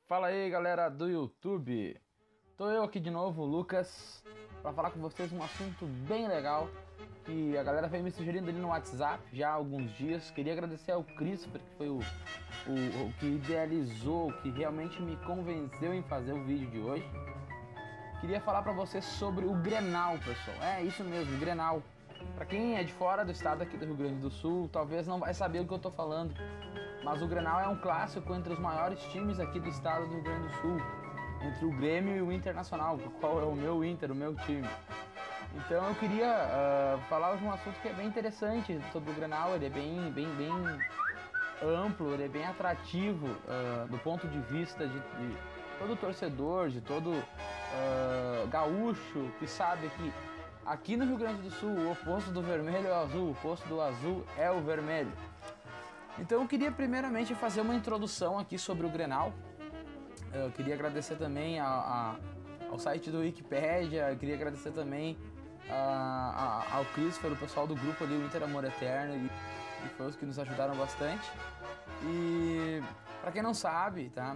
Fala aí, galera do YouTube. Tô eu aqui de novo, Lucas, para falar com vocês um assunto bem legal que a galera vem me sugerindo ali no WhatsApp já há alguns dias. Queria agradecer ao Christopher, que foi o que idealizou, que realmente me convenceu em fazer o vídeo de hoje. Queria falar para vocês sobre o Grenal, pessoal. É isso mesmo, Grenal. Para quem é de fora do estado aqui do Rio Grande do Sul, talvez não vai saber o que eu tô falando, mas o Grenal é um clássico entre os maiores times aqui do estado do Rio Grande do Sul, entre o Grêmio e o Internacional, qual é o meu Inter, o meu time. Então eu queria falar de um assunto que é bem interessante sobre o Grenal. Ele é bem amplo, ele é bem atrativo do ponto de vista de todo torcedor, de todo gaúcho que sabe que aqui no Rio Grande do Sul o oposto do vermelho é o azul, o oposto do azul é o vermelho. Então eu queria primeiramente fazer uma introdução aqui sobre o Grenal. Eu queria agradecer também ao site do Wikipedia, queria agradecer também ao Christopher, o pessoal do grupo ali, o Inter Amor Eterno, e foi os que nos ajudaram bastante. E para quem não sabe, tá?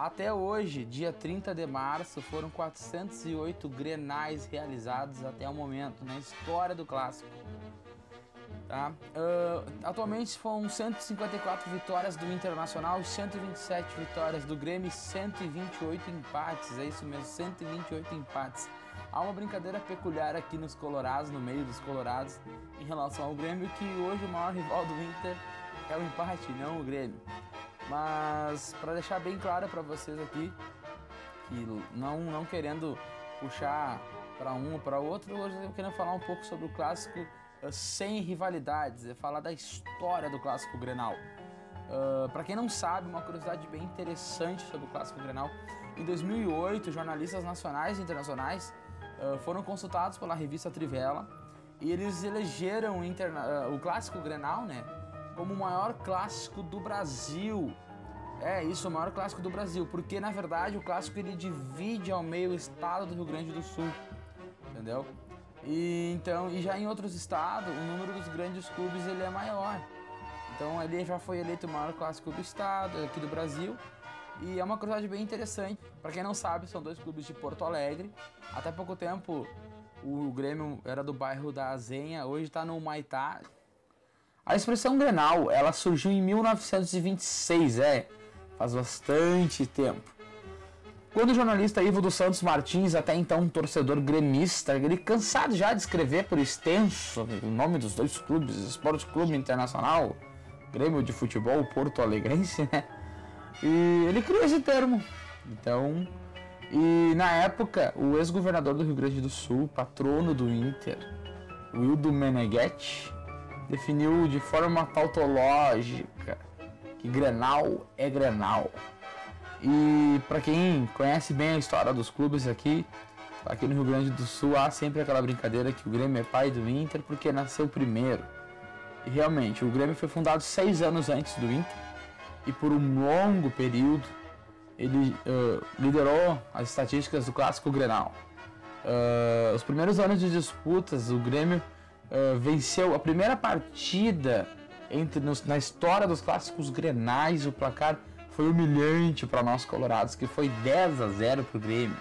Até hoje, dia 30 de março, foram 408 Grenais realizados até o momento, na história do clássico. Tá? Atualmente foram 154 vitórias do Internacional, 127 vitórias do Grêmio e 128 empates, é isso mesmo, 128 empates. Há uma brincadeira peculiar aqui nos Colorados, no meio dos Colorados, em relação ao Grêmio, que hoje o maior rival do Inter é o empate, não o Grêmio. Mas para deixar bem claro para vocês aqui, que não querendo puxar para um ou para outro, hoje eu quero falar um pouco sobre o clássico sem rivalidades, é falar da história do clássico Grenal. Para quem não sabe, uma curiosidade bem interessante sobre o clássico Grenal: em 2008, jornalistas nacionais e internacionais foram consultados pela revista Trivela e eles elegeram o clássico Grenal, né, como o maior clássico do Brasil. É isso, o maior clássico do Brasil, porque na verdade o clássico ele divide ao meio o estado do Rio Grande do Sul, entendeu? E já em outros estados o número dos grandes clubes ele é maior. Então ele já foi eleito o maior clássico do estado, aqui do Brasil. E é uma curiosidade bem interessante. Para quem não sabe, são dois clubes de Porto Alegre. Até pouco tempo o Grêmio era do bairro da Azenha, hoje está no Humaitá. A expressão Grenal, ela surgiu em 1926, faz bastante tempo. Quando o jornalista Ivo dos Santos Martins, até então um torcedor gremista, ele cansado já de escrever por extenso o nome dos dois clubes, Esporte Clube Internacional, Grêmio de Futebol Porto Alegrense, né? E ele criou esse termo. Então, e na época, o ex-governador do Rio Grande do Sul, patrono do Inter, Wildo Meneghetti, definiu de forma tautológica que Grenal é Grenal. E para quem conhece bem a história dos clubes aqui no Rio Grande do Sul, há sempre aquela brincadeira que o Grêmio é pai do Inter porque nasceu primeiro. E realmente, o Grêmio foi fundado 6 anos antes do Inter e por um longo período ele liderou as estatísticas do clássico Grenal. Os primeiros anos de disputas, o Grêmio venceu a primeira partida na história dos clássicos Grenais. O placar foi humilhante para nós colorados, que foi 10-0 para o Grêmio.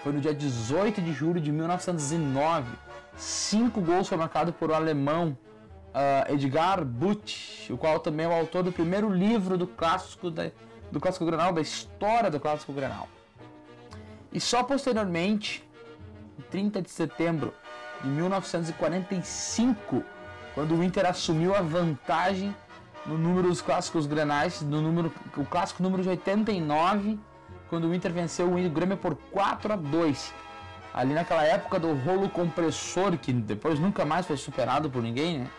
Foi no dia 18 de julho de 1909. 5 gols foram marcados por o alemão Edgar Butt, o qual também é o autor do primeiro livro do clássico Grenal, da história do clássico Grenal. E só posteriormente, em 30 de setembro de 1945, quando o Inter assumiu a vantagem no número dos clássicos Grenais, o clássico número de 89, quando o Inter venceu o Grêmio por 4-2. Ali naquela época do rolo compressor, que depois nunca mais foi superado por ninguém, né?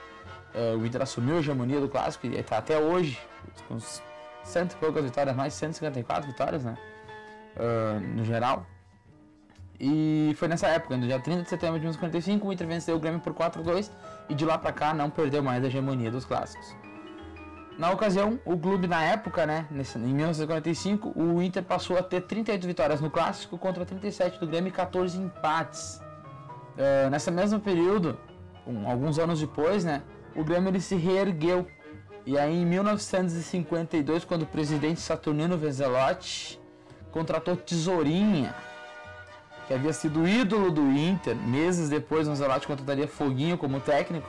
O Inter assumiu a hegemonia do clássico e está até hoje, com 100 e poucas vitórias, mais 154 vitórias, né? No geral. E foi nessa época, no dia 30 de setembro de 1945, o Inter venceu o Grêmio por 4-2 e de lá pra cá não perdeu mais a hegemonia dos clássicos. Na ocasião, o clube na época, né, em 1945, o Inter passou a ter 38 vitórias no clássico contra 37 do Grêmio e 14 empates. Nesse mesmo período, alguns anos depois, né, o Grêmio ele se reergueu E aí em 1952, quando o presidente Saturnino Vezzelotti contratou Tesourinha, que havia sido ídolo do Inter, meses depois o Vezzelotti contrataria Foguinho como técnico,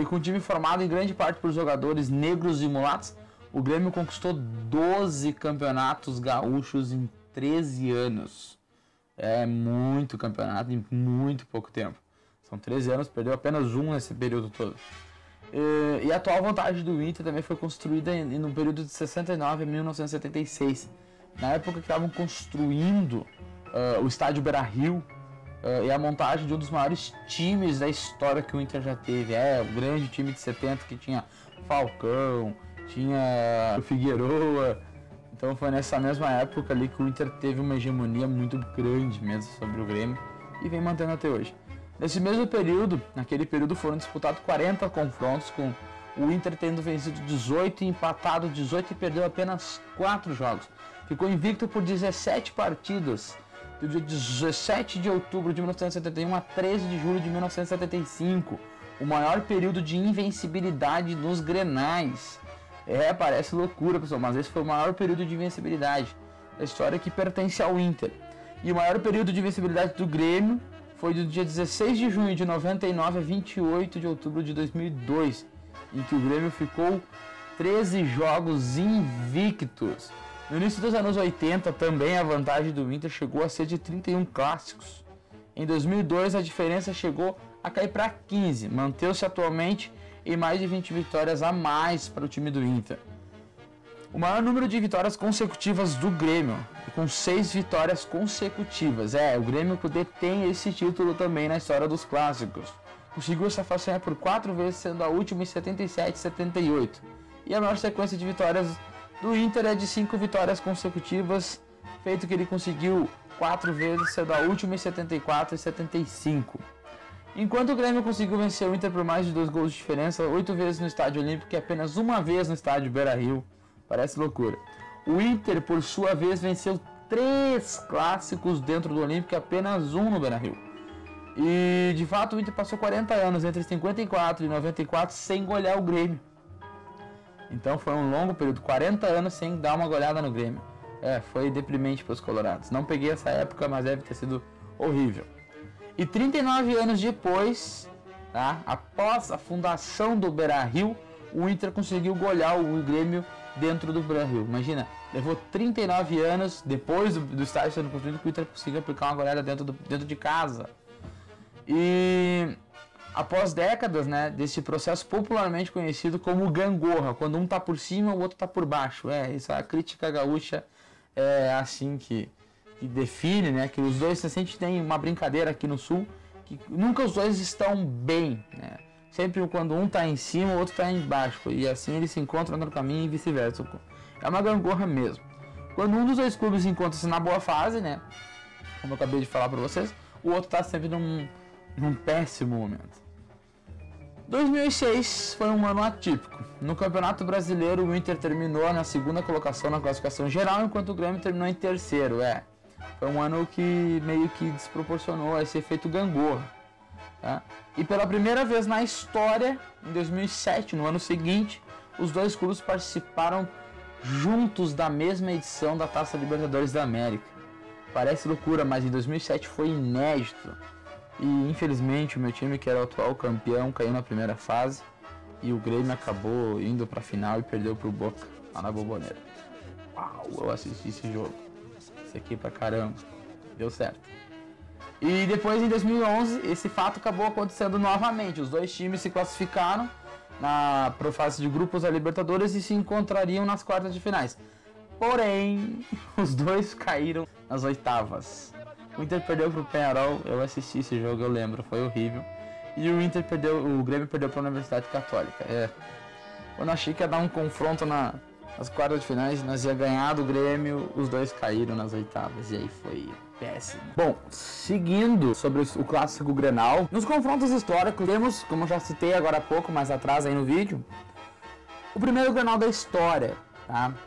e com o time formado em grande parte por jogadores negros e mulatos, o Grêmio conquistou 12 campeonatos gaúchos em 13 anos. É muito campeonato em muito pouco tempo. São 13 anos, perdeu apenas um nesse período todo. E a atual vantagem do Inter também foi construída no período de 69 a 1976. Na época que estavam construindo o estádio Beira-Rio e a montagem de um dos maiores times da história que o Inter já teve. O grande time de 70 que tinha Falcão, tinha o Figueroa. Então foi nessa mesma época ali que o Inter teve uma hegemonia muito grande mesmo sobre o Grêmio e vem mantendo até hoje. Nesse mesmo período, naquele período foram disputados 40 confrontos, com o Inter tendo vencido 18 e empatado 18 e perdeu apenas 4 jogos. Ficou invicto por 17 partidas, do dia 17 de outubro de 1971 a 13 de julho de 1975, o maior período de invencibilidade nos Grenais. Parece loucura, pessoal, mas esse foi o maior período de invencibilidade da história que pertence ao Inter. E o maior período de invencibilidade do Grêmio foi do dia 16 de junho de 99 a 28 de outubro de 2002, em que o Grêmio ficou 13 jogos invictos. No início dos anos 80, também a vantagem do Inter chegou a ser de 31 clássicos. Em 2002, a diferença chegou a cair para 15, manteve-se atualmente em mais de 20 vitórias a mais para o time do Inter. O maior número de vitórias consecutivas do Grêmio, com 6 vitórias consecutivas. O Grêmio detém esse título também na história dos clássicos. Conseguiu essa façanha por 4 vezes, sendo a última em 77 e 78. E a maior sequência de vitórias do Inter é de 5 vitórias consecutivas, feito que ele conseguiu 4 vezes, sendo a última em 74 e 75. Enquanto o Grêmio conseguiu vencer o Inter por mais de 2 gols de diferença, 8 vezes no Estádio Olímpico e apenas uma vez no Estádio Beira-Rio. Parece loucura. O Inter, por sua vez, venceu 3 clássicos dentro do Olímpico e apenas um no Beira-Rio. E, de fato, o Inter passou 40 anos, entre 54 e 94, sem golear o Grêmio. Então foi um longo período, 40 anos sem dar uma goleada no Grêmio. Foi deprimente para os colorados. Não peguei essa época, mas deve ter sido horrível. E 39 anos depois, após a fundação do Beira-Rio, o Inter conseguiu golear o Grêmio dentro do Beira-Rio. Imagina, levou 39 anos depois do estádio sendo construído que o Inter conseguiu aplicar uma goleada dentro de casa. E após décadas, desse processo popularmente conhecido como gangorra, quando um tá por cima, o outro tá por baixo. Isso, a crítica gaúcha é assim que define, que os dois, a gente tem uma brincadeira aqui no Sul, que nunca os dois estão bem, Sempre quando um tá em cima, o outro tá embaixo, e assim eles se encontram no caminho e vice-versa. É uma gangorra mesmo. Quando um dos dois clubes encontra-se na boa fase, como eu acabei de falar para vocês, o outro tá sempre num péssimo momento. 2006 foi um ano atípico. No Campeonato Brasileiro, o Inter terminou na segunda colocação na classificação geral, enquanto o Grêmio terminou em terceiro. Foi um ano que meio que desproporcionou esse efeito gangorra. E pela primeira vez na história, em 2007, no ano seguinte, os dois clubes participaram juntos da mesma edição da Taça Libertadores da América. Parece loucura, mas em 2007 foi inédito. E infelizmente o meu time, que era o atual campeão, caiu na primeira fase. E o Grêmio acabou indo para a final e perdeu para o Boca, lá na Bombonera. Uau, eu assisti esse jogo. Isso aqui pra caramba. Deu certo. E depois, em 2011, esse fato acabou acontecendo novamente. Os dois times se classificaram para a fase de grupos da Libertadores e se encontrariam nas quartas de finais. Porém, os dois caíram nas oitavas. O Inter perdeu para o Peñarol, eu assisti esse jogo, eu lembro, foi horrível. E o Grêmio perdeu para a Universidade Católica. Quando achei que ia dar um confronto nas quartas de finais, nós ia ganhar do Grêmio, os dois caíram nas oitavas, e aí foi péssimo. Bom, seguindo sobre o clássico Grenal, nos confrontos históricos temos, como eu já citei agora há pouco, mais atrás aí no vídeo, o primeiro Grenal da história,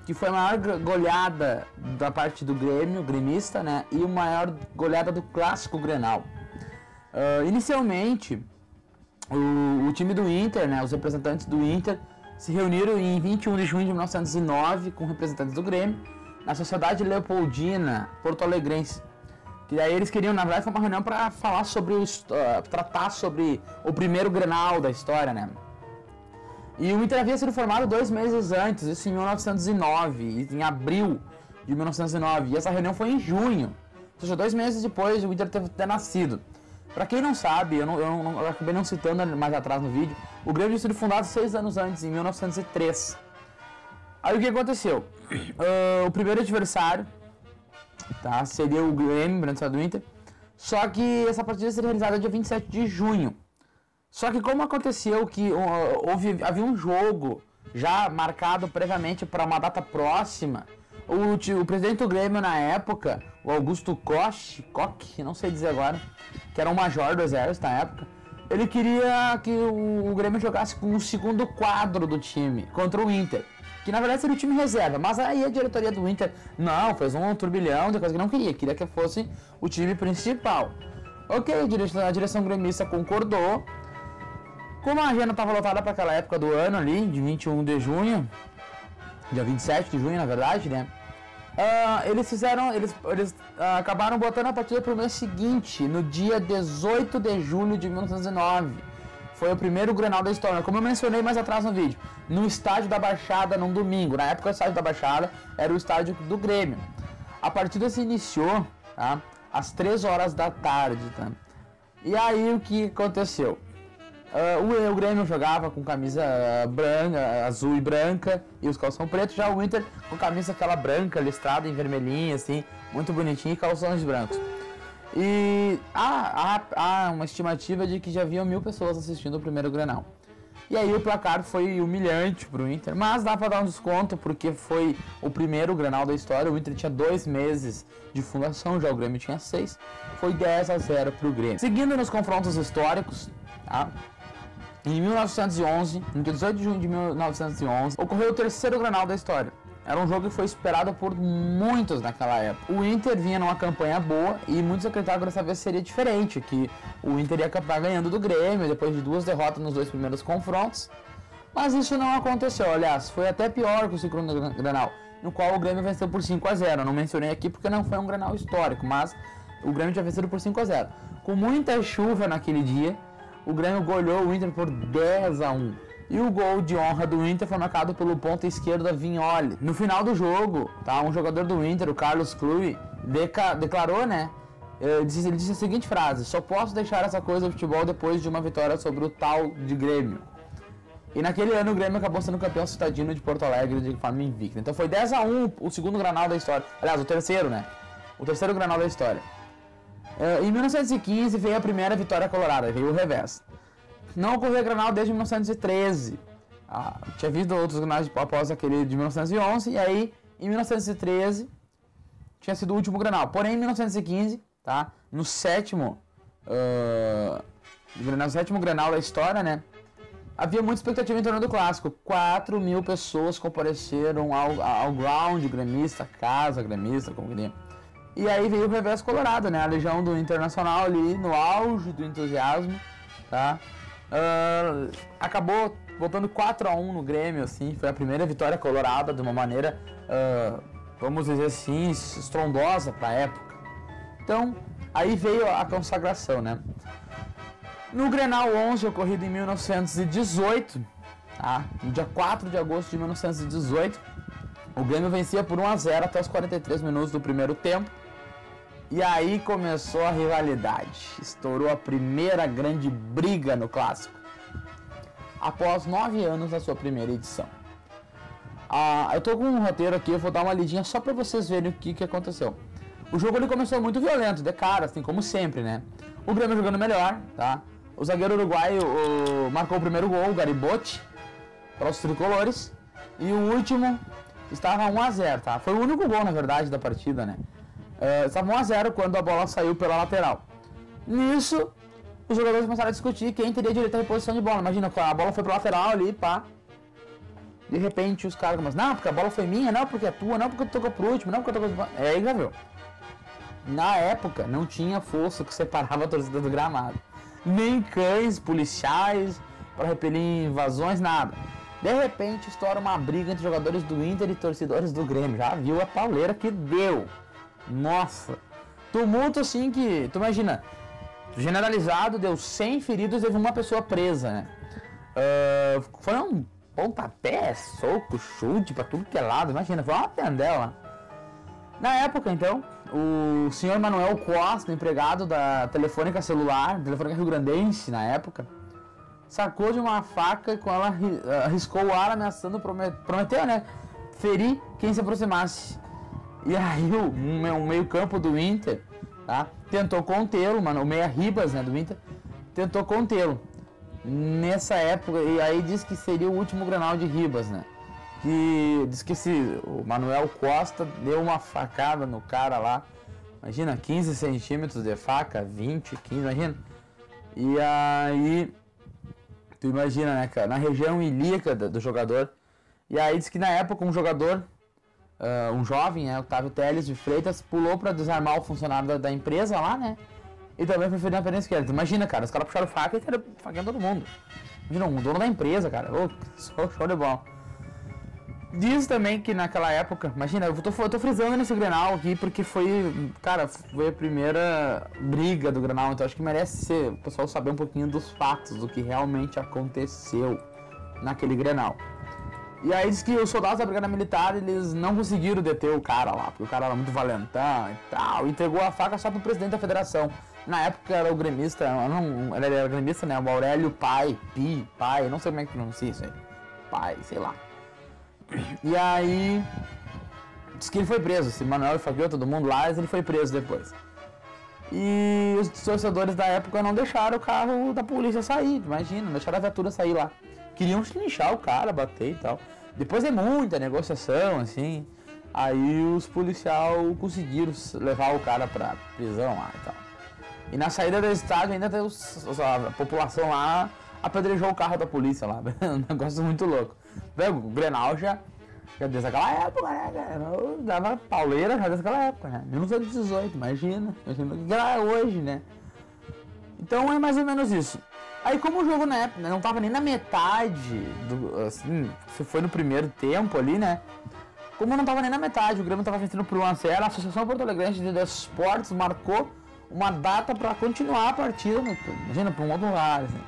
que foi a maior goleada da parte do Grêmio, gremista, e a maior goleada do clássico Grenal. Inicialmente, o time do Inter, os representantes do Inter, se reuniram em 21 de junho de 1909 com representantes do Grêmio na Sociedade Leopoldina Porto-Alegrense. Que daí eles queriam, na verdade, foi uma reunião para falar sobre tratar sobre o primeiro Grenal da história, né? E o Inter havia sido formado 2 meses antes, isso em 1909, em abril de 1909. E essa reunião foi em junho, ou seja, 2 meses depois o Inter ter nascido. Para quem não sabe, eu acabei não citando mais atrás no vídeo, o Grêmio tinha sido fundado 6 anos antes, em 1903. Aí o que aconteceu? O primeiro adversário, tá, seria o Grêmio, do Inter, só que essa partida seria realizada dia 27 de junho. Só que como aconteceu que havia um jogo já marcado previamente para uma data próxima, o presidente do Grêmio na época, o Augusto Koch, não sei dizer agora, que era um major do exército na época, ele queria que o Grêmio jogasse com o segundo quadro do time contra o Inter, que na verdade seria o time reserva, mas aí a diretoria do Inter fez um turbilhão de coisa que não queria que fosse o time principal. Ok, a direção gremista concordou. Como a agenda estava lotada para aquela época do ano ali, de 21 de junho, dia 27 de junho na verdade, né? Eles acabaram botando a partida para o mês seguinte, no dia 18 de julho de 1909. Foi o primeiro Grenal da história, como eu mencionei mais atrás no vídeo, no estádio da Baixada, num domingo. Na época o estádio da Baixada era o estádio do Grêmio. A partida se iniciou, tá, às 3 horas da tarde, tá? E aí o que aconteceu? O Grêmio jogava com camisa branca, azul e branca, e os calção pretos, já o Inter com camisa aquela branca, listrada em vermelhinha, assim, muito bonitinha, e calções brancos. E há uma estimativa de que já haviam 1000 pessoas assistindo o primeiro Grenal. E aí o placar foi humilhante pro Inter, mas dá pra dar um desconto, porque foi o primeiro Grenal da história, o Inter tinha 2 meses de fundação, já o Grêmio tinha 6, foi 10-0 pro Grêmio. Seguindo nos confrontos históricos, tá? Em 1911, no dia 18 de junho de 1911, ocorreu o terceiro Grenal da história. Era um jogo que foi esperado por muitos naquela época. O Inter vinha numa campanha boa e muitos acreditavam que dessa vez seria diferente, que o Inter ia acabar ganhando do Grêmio depois de 2 derrotas nos 2 primeiros confrontos. Mas isso não aconteceu, aliás, foi até pior que o segundo Grenal, no qual o Grêmio venceu por 5-0. Eu não mencionei aqui porque não foi um Grenal histórico, mas o Grêmio tinha vencido por 5-0. Com muita chuva naquele dia, o Grêmio goleou o Inter por 10-1. E o gol de honra do Inter foi marcado pelo ponta esquerdo Vignoli. No final do jogo, tá, um jogador do Inter, o Carlos Clui, declarou, né? Ele disse a seguinte frase: só posso deixar essa coisa do futebol depois de uma vitória sobre o tal de Grêmio. E naquele ano o Grêmio acabou sendo campeão citadino de Porto Alegre de forma invicta. Então foi 10-1 o segundo Grenal da história. Aliás, o terceiro, né? O terceiro Grenal da história. Em 1915 veio a primeira vitória colorada, veio o revés. Não ocorreu Grenal desde 1913. Tinha visto outros Grenais após aquele de 1911, e aí em 1913 tinha sido o último Grenal. Porém, em 1915, tá, no sétimo Grenal da história, né, havia muita expectativa em torno do clássico. 4.000 pessoas compareceram ao ground gremista, casa gremista, como queria. E aí veio o revés colorado, né? A legião do Internacional ali no auge do entusiasmo, tá? Acabou botando 4-1 no Grêmio, assim. Foi a primeira vitória colorada de uma maneira, vamos dizer assim, estrondosa pra época. Então, aí veio a consagração, né? No Grenal 11, ocorrido em 1918, tá? No dia 4 de agosto de 1918, o Grêmio vencia por 1-0 até os 43 minutos do primeiro tempo. E aí começou a rivalidade, estourou a primeira grande briga no clássico, após 9 anos da sua primeira edição. Eu tô com um roteiro aqui, eu vou dar uma lidinha só para vocês verem o que aconteceu. O jogo ele começou muito violento, de cara, assim, como sempre, né? O Grêmio jogando melhor, tá? O zagueiro uruguaio marcou o primeiro gol, o Garibotti, para os tricolores, e o último estava 1-0, tá? Foi o único gol, na verdade, da partida, né? Estava 1-0 quando a bola saiu pela lateral. Nisso, os jogadores começaram a discutir quem teria direito à reposição de bola. Imagina, a bola foi pra lateral ali, pá. De repente os caras começam: não, porque a bola foi minha, não, porque é tua, não, porque tu tocou pro último, não, porque eu tocou... Aí já viu. Na época, não tinha força que separava a torcida do gramado. Nem cães, policiais, para repelir invasões, nada. De repente estoura uma briga entre jogadores do Inter e torcedores do Grêmio. Já viu a pauleira que deu? Nossa! Tumulto assim que, tu imagina, generalizado, deu 100 feridos e teve uma pessoa presa, né? Foi um pontapé, soco, chute pra tudo que é lado, imagina, foi uma tendela. Na época, então, o senhor Manuel Costa, empregado da Telefônica Celular, Telefônica Rio Grandense na época, sacou de uma faca e com ela arriscou o ar ameaçando, prometeu, né, ferir quem se aproximasse. E aí o meio campo do Inter, tá, tentou contê-lo, mano, o meia Ribas, né, do Inter, tentou contê-lo. Nessa época, e aí diz que seria o último Grenal de Ribas, né? Que diz que o Manuel Costa deu uma facada no cara lá, imagina, 15 centímetros de faca, 20, 15, imagina. E aí, tu imagina, né, cara, na região ilíaca do jogador. E aí diz que na época um jogador, um jovem, né, Otávio Teles de Freitas, pulou pra desarmar o funcionário da empresa lá, né? E também foi ferido na perna esquerda. Imagina, cara, os caras puxaram faca e saíram faqueando todo mundo. Imagina, um dono da empresa, cara. Show de bola. Diz também que naquela época, imagina, eu tô frisando nesse Grenal aqui porque foi, cara, foi a primeira briga do Grenal, então acho que merece o pessoal saber um pouquinho dos fatos, do que realmente aconteceu naquele Grenal. E aí diz que os soldados da Brigada Militar, eles não conseguiram deter o cara lá, porque o cara era muito valentão e tal, entregou a faca só pro presidente da federação. Na época era o gremista, ele era gremista, né, o Aurélio Pai, não sei como é que pronuncia isso aí, Pai, sei lá. E aí, diz que ele foi preso, esse Manuel faqueou todo mundo lá, mas ele foi preso depois. E os torcedores da época não deixaram o carro da polícia sair, imagina, não deixaram a viatura sair lá. Queriam linchar o cara, bater e tal. Depois de muita negociação, assim, aí os policiais conseguiram levar o cara pra prisão lá e tal. E na saída do estádio ainda a população lá apedrejou o carro da polícia lá, um negócio muito louco. O Grenal já desde aquela época, né, cara? Dava pauleira já desde aquela época, né? 1918, imagina o que era hoje, né? Então é mais ou menos isso. Aí como o jogo na época não tava nem na metade, assim, se foi no primeiro tempo ali, né? Como não tava nem na metade, o Grêmio tava vencendo por 1-0, a Associação Porto Alegrense de Desportos marcou uma data para continuar a partida, imagina, para um outro lugar, assim.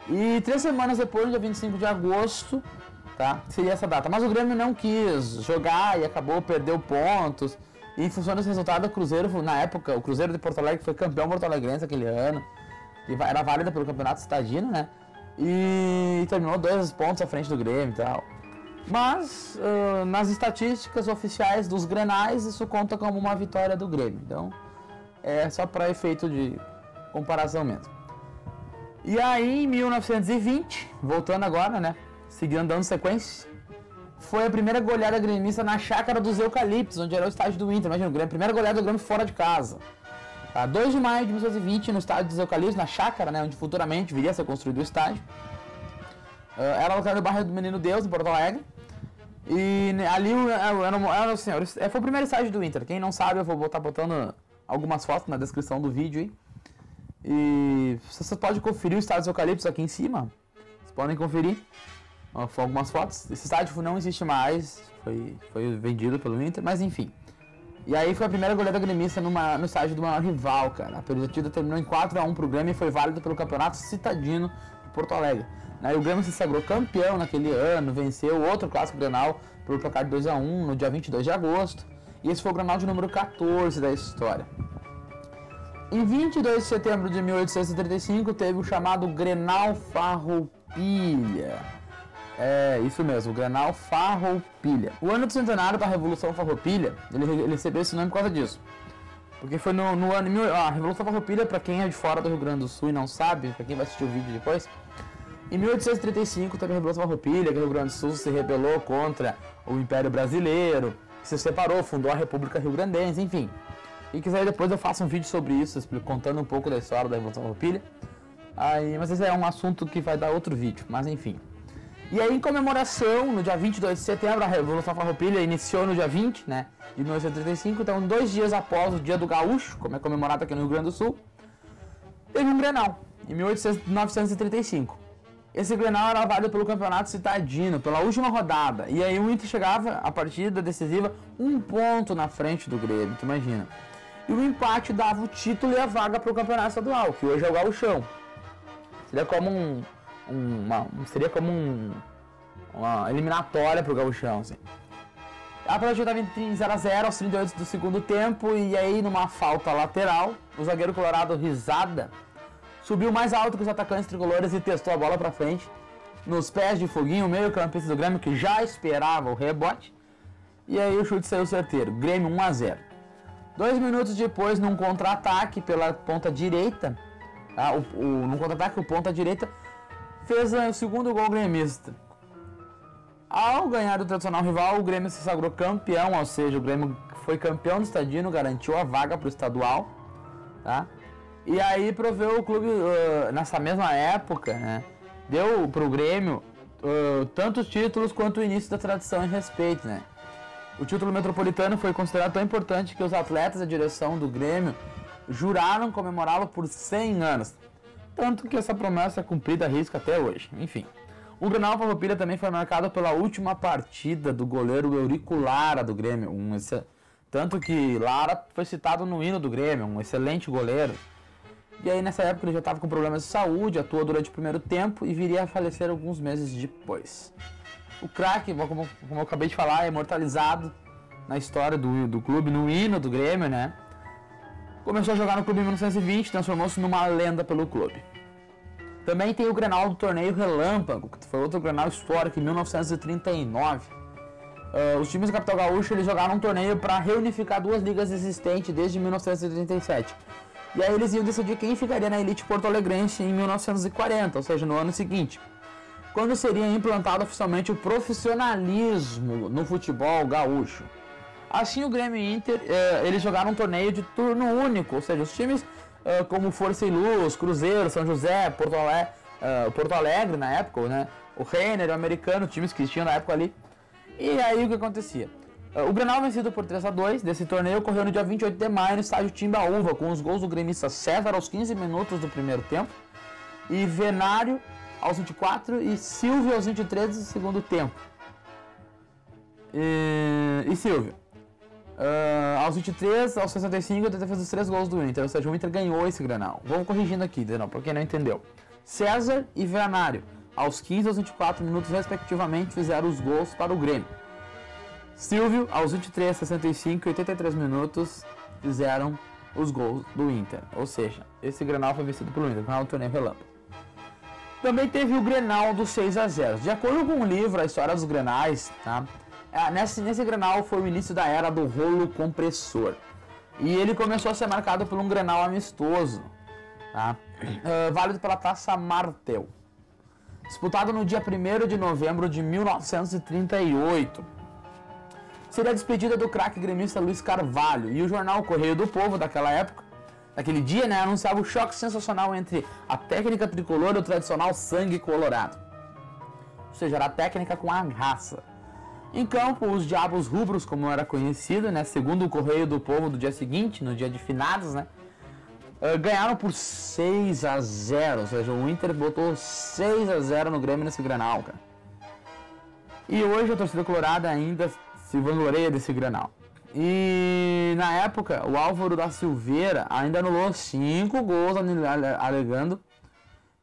E 3 semanas depois, no dia 25 de agosto, tá, seria essa data. Mas o Grêmio não quis jogar e acabou, perdeu pontos. E em função desse resultado, o Cruzeiro, na época, o Cruzeiro de Porto Alegre foi campeão porto-alegrense aquele ano. E era válida pelo campeonato citadino, né? E terminou 2 pontos à frente do Grêmio e tal. Mas, nas estatísticas oficiais dos Grenais, isso conta como uma vitória do Grêmio. Então, é só para efeito de comparação mesmo. E aí, em 1920, voltando agora, né? Seguindo dando sequência, foi a primeira goleada gremista na Chácara dos Eucaliptos, onde era o estádio do Inter. Imagina, a primeira goleada do Grêmio fora de casa. Tá? 2 de maio de 1920, no estádio dos Eucaliptos, na Chácara, né? Onde futuramente viria a ser construído o estádio. Era localizado no bairro do Menino Deus, em Porto Alegre. E ali foi o primeiro estádio do Inter. Quem não sabe, eu vou botar botando algumas fotos na descrição do vídeo aí. E você pode conferir o estádio dos Eucaliptos aqui em cima. Vocês podem conferir algumas fotos. Esse estádio não existe mais, foi vendido pelo Inter, mas enfim. E aí foi a primeira goleada gremista no estádio do maior rival, cara. A partida terminou em 4-1 pro Grêmio e foi válido pelo campeonato citadino de Porto Alegre. Aí o Grêmio se sagrou campeão naquele ano, venceu outro clássico Grenal pelo placar de 2-1 no dia 22 de agosto. E esse foi o Grenal de número 14 da história. Em 22 de setembro de 1835 teve o chamado Grenal Farroupilha. É, isso mesmo, o Grenal Farroupilha. O ano do centenário da Revolução Farroupilha, ele recebeu esse nome por causa disso. Porque foi no ano... A Revolução Farroupilha, para quem é de fora do Rio Grande do Sul e não sabe, para quem vai assistir o vídeo depois, em 1835 teve a Revolução Farroupilha, que o Rio Grande do Sul se rebelou contra o Império Brasileiro, se separou, fundou a República Rio Grandense, enfim. E quiser depois eu faço um vídeo sobre isso, contando um pouco da história da Revolução Farroupilha. Mas esse é um assunto que vai dar outro vídeo, mas enfim. E aí, em comemoração, no dia 22 de setembro, a Revolução Farroupilha iniciou no dia 20, né, de 1935, então 2 dias após o Dia do Gaúcho, como é comemorado aqui no Rio Grande do Sul, teve um Grenal, em 1935. Esse Grenal era válido pelo campeonato citadino, pela última rodada. E aí o Inter chegava, a partida decisiva, 1 ponto na frente do Grêmio, tu imagina. E o empate dava o título e a vaga para o campeonato estadual, que hoje é o Gauchão. Seria como uma eliminatória para o Gauchão, assim. A partida estava em 0x0 aos 38 do segundo tempo, e aí numa falta lateral, o zagueiro colorado Risada subiu mais alto que os atacantes tricolores e testou a bola para frente, nos pés de Foguinho, o meio-campista do Grêmio, que já esperava o rebote, e aí o chute saiu certeiro, Grêmio 1x0. 2 minutos depois, num contra-ataque pela ponta direita, tá? No contra-ataque, o ponta direita fez o segundo gol gremista. Ao ganhar do tradicional rival, o Grêmio se sagrou campeão, ou seja, o Grêmio foi campeão do estadino, garantiu a vaga para o estadual, tá? E aí proveu o clube, nessa mesma época, né, deu para o Grêmio tantos títulos quanto o início da tradição e respeito, né? O título metropolitano foi considerado tão importante que os atletas da direção do Grêmio juraram comemorá-lo por 100 anos. Tanto que essa promessa é cumprida a risco até hoje. Enfim, o Grenal Farroupilha também foi marcado pela última partida do goleiro Eurico Lara do Grêmio. Tanto que Lara foi citado no hino do Grêmio, um excelente goleiro. E aí nessa época ele já estava com problemas de saúde, atuou durante o primeiro tempo e viria a falecer alguns meses depois. O craque, como eu acabei de falar, é imortalizado na história do clube, no hino do Grêmio, né? Começou a jogar no clube em 1920, transformou-se numa lenda pelo clube. Também tem o Grenal do Torneio Relâmpago, que foi outro Grenal histórico em 1939. Os times da capital gaúcha eles jogaram um torneio para reunificar 2 ligas existentes desde 1937. E aí eles iam decidir quem ficaria na elite porto-alegrense em 1940, ou seja, no ano seguinte, quando seria implantado oficialmente o profissionalismo no futebol gaúcho. Assim, o Grêmio e Inter, eles jogaram um torneio de turno único, ou seja, os times como Força e Luz, Cruzeiro, São José, Porto Alegre na época, né? O Renner, o Americano, times que tinham na época ali. E aí o que acontecia? O Grenal vencido por 3-2 desse torneio ocorreu no dia 28 de maio no estádio Timbaúva, com os gols do gremista César aos 15 minutos do primeiro tempo e Venário aos 24 e Silvio aos 23 do segundo tempo. E Silvio aos 23, aos 65, ele fez os 3 gols do Inter, ou seja, o Inter ganhou esse Grenal. Vamos corrigindo aqui, não, para quem não entendeu. César e Venário, aos 15 e aos 24 minutos, respectivamente, fizeram os gols para o Grêmio. Silvio, aos 23, 65 e 83 minutos, fizeram os gols do Inter. Ou seja, esse Grenal foi vencido pelo Inter, no torneio Relâmpago. Também teve o Grenal do 6-0. De acordo com o livro A História dos Grenais, tá? Nesse Grenal foi o início da era do rolo compressor. E ele começou a ser marcado por um Grenal amistoso, tá? Válido pela Taça Martel. Disputado no dia 1º de novembro de 1938. Seria a despedida do craque gremista Luiz Carvalho. E o jornal Correio do Povo daquela época, daquele dia, né, anunciava o choque sensacional entre a técnica tricolor e o tradicional sangue colorado. Ou seja, era a técnica com a raça. Em campo, os Diabos Rubros, como era conhecido, né, segundo o Correio do Povo do dia seguinte, no dia de finados, né, ganharam por 6-0, ou seja, o Inter botou 6-0 no Grêmio nesse Grenal, cara. E hoje a torcida colorada ainda se vangloria desse Grenal. E na época, o Álvaro da Silveira ainda anulou 5 gols, alegando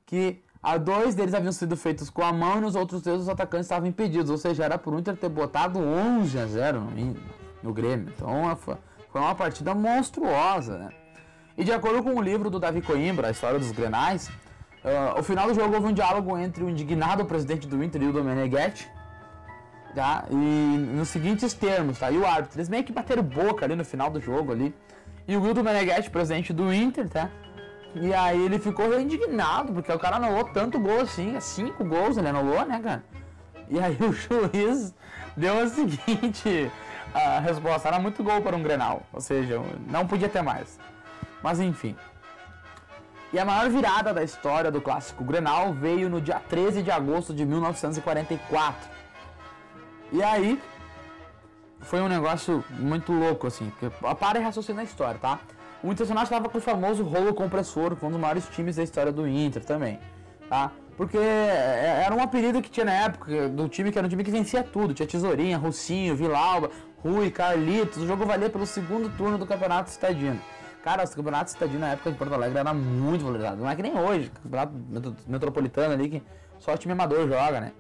que 2 deles haviam sido feitos com a mão e nos outros 3 os atacantes estavam impedidos. Ou seja, era por o Inter ter botado 11-0 no Grêmio. Então foi uma partida monstruosa, né? E de acordo com o livro do Davi Coimbra, A História dos Grenais, ao final do jogo houve um diálogo entre o indignado presidente do Inter e o Domeneghetti, tá? E nos seguintes termos, tá? E o árbitro, eles meio que bateram boca ali no final do jogo ali. E o Wilton Meneghetti, presidente do Inter, tá? E aí ele ficou indignado, porque o cara anulou tanto gol assim, 5 gols ele anulou, né, cara? E aí o juiz deu a seguinte a resposta, era muito gol para um Grenal, ou seja, não podia ter mais. Mas enfim. E a maior virada da história do clássico Grenal veio no dia 13 de agosto de 1944. E aí, foi um negócio muito louco, assim, porque para e raciocina a história, tá? O Internacional estava com o famoso rolo compressor, que foi um dos maiores times da história do Inter também, tá? Porque era um apelido que tinha na época do time, que era um time que vencia tudo. Tinha Tesourinha, Russinho, Vilalba, Rui, Carlitos. O jogo valia pelo segundo turno do Campeonato Citadino. Cara, os campeonatos citadinos na época de Porto Alegre era muito valorizado. Não é que nem hoje, campeonato metropolitano ali, que só o time amador joga, né?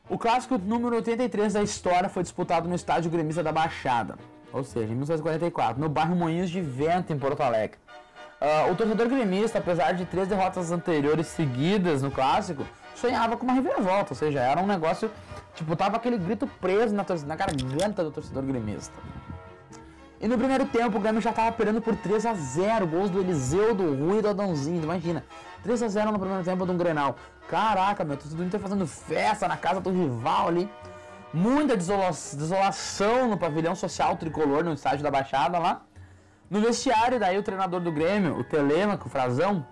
O clássico número 83 da história foi disputado no estádio Gremista da Baixada, ou seja, em 1944, no bairro Moinhos de Vento, em Porto Alegre. O torcedor gremista, apesar de 3 derrotas anteriores seguidas no clássico, sonhava com uma reviravolta, ou seja, era um negócio, tipo, tava aquele grito preso na garganta do torcedor gremista. E no primeiro tempo o Grêmio já estava perdendo por 3-0, gols do Eliseu, do Rui e do Adãozinho, imagina. 3-0 no primeiro tempo de um Grenal. Caraca, meu, torcedor do Inter fazendo festa na casa do rival ali. Muita desolação no pavilhão social tricolor, no estádio da Baixada lá. No vestiário, daí o treinador do Grêmio, o Telêmaco, o Frazão,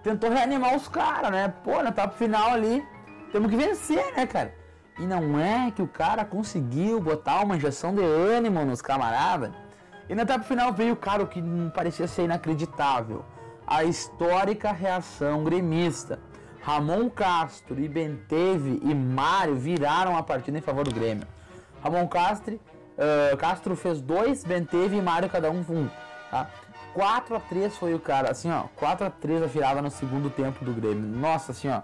tentou reanimar os caras, né? Pô, na etapa final ali, temos que vencer, né, cara? E não é que o cara conseguiu botar uma injeção de ânimo nos camaradas. E na etapa final veio o cara, o que parecia ser inacreditável. A histórica reação gremista. Ramon Castro e Benteve e Mário viraram a partida em favor do Grêmio. Ramon Castro fez 2, Benteve e Mário cada um. Tá? 4-3 foi o cara, assim ó, 4-3 a virada no segundo tempo do Grêmio. Nossa, assim ó,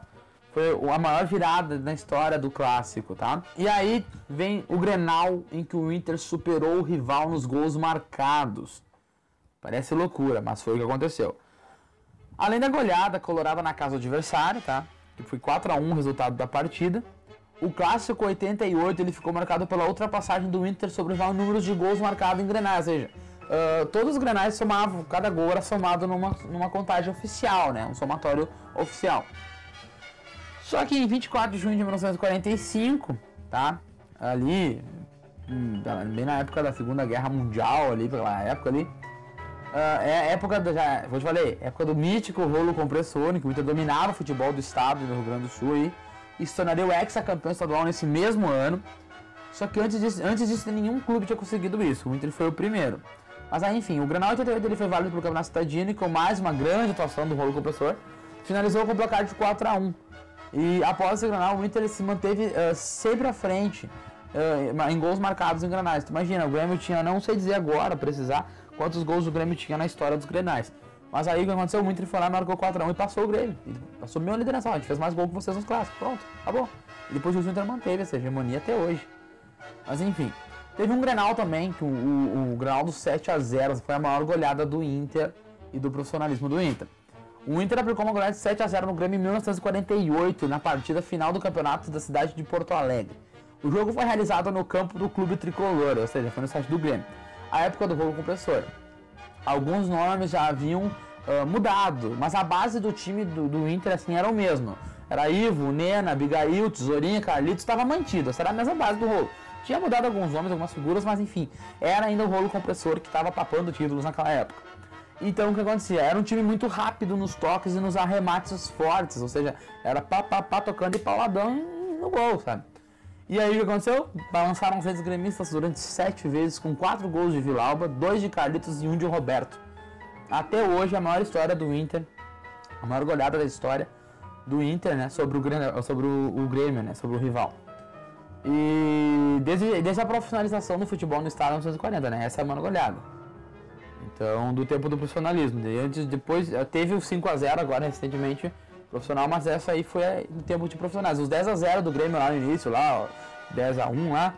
foi a maior virada na história do clássico, tá? E aí vem o Grenal em que o Inter superou o rival nos gols marcados. Parece loucura, mas foi o que aconteceu. Além da goleada colorada na casa do adversário, tá? Que foi 4-1 o resultado da partida. O clássico 88 ele ficou marcado pela ultrapassagem do Inter sobre o rival em números de gols marcados em Grenais, ou seja, todos os Grenais somavam, cada gol era somado numa contagem oficial, né? Um somatório oficial. Só que em 24 de junho de 1945, tá? Ali, bem na época da Segunda Guerra Mundial, ali, pela época ali, é a época, eu te falei, época do mítico rolo compressor, em que o Inter dominava o futebol do estado do Rio Grande do Sul aí, e se tornaria o hexacampeão estadual nesse mesmo ano. Só que antes disso nenhum clube tinha conseguido isso, o Inter foi o primeiro. Mas aí, enfim, o Grenal 88 ele foi válido pelo Campeonato Citadino e com mais uma grande atuação do rolo compressor, finalizou com o placar de 4-1. E após esse Grenal, o Inter se manteve sempre à frente em gols marcados em Grenais. Tu imagina, o Grêmio tinha, não sei dizer agora, precisar, quantos gols o Grêmio tinha na história dos Grenais. Mas aí o que aconteceu? O Inter foi lá, marcou 4-1 e passou o Grêmio. E passou meio liderança, a gente fez mais gol que vocês nos clássicos, pronto, acabou. E depois o Inter manteve essa hegemonia até hoje. Mas enfim, teve um Grenal também, que o Grenal do 7-0 foi a maior goleada do Inter e do profissionalismo do Inter. O Inter aplicou uma goleada de 7-0 no Grêmio em 1948, na partida final do campeonato da cidade de Porto Alegre. O jogo foi realizado no campo do Clube Tricolor, ou seja, foi no site do Grêmio, a época do rolo compressor. Alguns nomes já haviam mudado, mas a base do time do Inter assim, era o mesmo. Era Ivo, Nena, Abigail, Tesourinha, Carlitos, estava mantido, essa era a mesma base do rolo. Tinha mudado alguns nomes, algumas figuras, mas enfim, era ainda o rolo compressor que estava papando títulos naquela época. Então o que acontecia? Era um time muito rápido nos toques e nos arremates fortes, ou seja, era pá tocando e pauladão no gol, sabe? E aí o que aconteceu? Balançaram os redes gremistas durante 7 vezes, com 4 gols de Vilalba, 2 de Carlitos e 1 de Roberto. Até hoje a maior história do Inter, a maior goleada da história do Inter, né, sobre o Grêmio, né, sobre o rival. E desde a profissionalização do futebol no estado em 1940, né, essa é a maior goleada. Então, do tempo do profissionalismo. Depois teve o 5-0 agora recentemente profissional, mas essa aí foi no tempo de profissionais. Os 10-0 do Grêmio lá no início, lá, ó, 10-1 lá,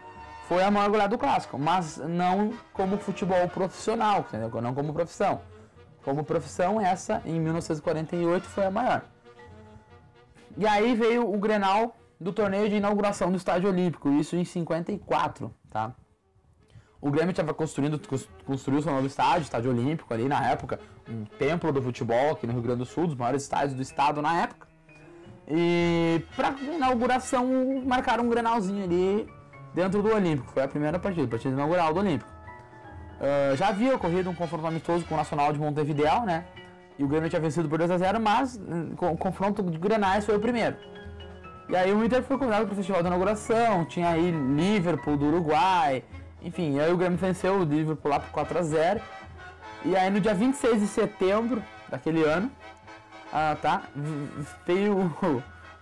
foi a maior goleada do clássico, mas não como futebol profissional, entendeu? Não como profissão. Como profissão, essa em 1948 foi a maior. E aí veio o Grenal do torneio de inauguração do Estádio Olímpico, isso em 54, tá? O Grêmio estava construiu seu novo estádio Olímpico ali na época, um templo do futebol aqui no Rio Grande do Sul, dos maiores estádios do estado na época. E para inauguração marcaram um Grenalzinho ali dentro do Olímpico, foi a primeira partida inaugural do Olímpico. Já havia ocorrido um confronto amistoso com o Nacional de Montevidéu, né? E o Grêmio tinha vencido por 2-0, mas o confronto de Grenais foi o primeiro. E aí o Inter foi convidado para o festival de inauguração, tinha aí Liverpool do Uruguai. Enfim, aí o Grêmio venceu o Liverpool lá por 4-0. E aí no dia 26 de setembro daquele ano, veio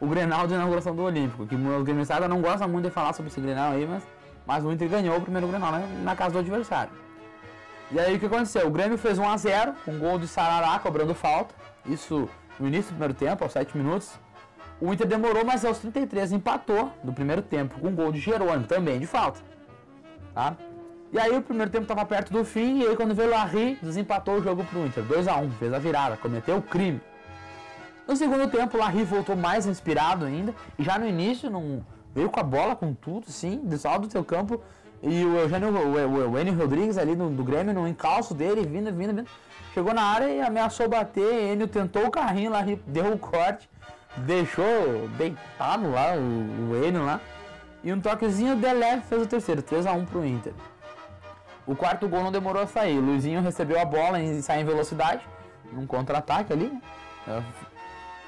o Grenal de inauguração do Olímpico, que o gremistada não gosta muito de falar sobre esse Grenal aí, mas o Inter ganhou o primeiro Grenal na casa do adversário. E aí o que aconteceu? O Grêmio fez 1-0 com gol de Sarará cobrando falta, isso no início do primeiro tempo, aos 7 minutos. O Inter demorou, mas aos 33 empatou no primeiro tempo com gol de Jerônimo, também de falta. Tá? E aí o primeiro tempo estava perto do fim, e aí quando veio o Larry, desempatou o jogo pro Inter, 2-1, fez a virada, cometeu o crime. No segundo tempo o Larry voltou mais inspirado ainda, e já no início veio com a bola, com tudo, sim, do saldo do seu campo, e o Enio Rodrigues ali do Grêmio, no encalço dele, vindo, chegou na área e ameaçou bater, Enio tentou o carrinho, Larry deu o corte, deixou deitado lá o Enio lá, e um toquezinho de leve fez o terceiro, 3-1 pro Inter. O quarto gol não demorou a sair, o Luizinho recebeu a bola e saiu em velocidade, num contra-ataque ali, né?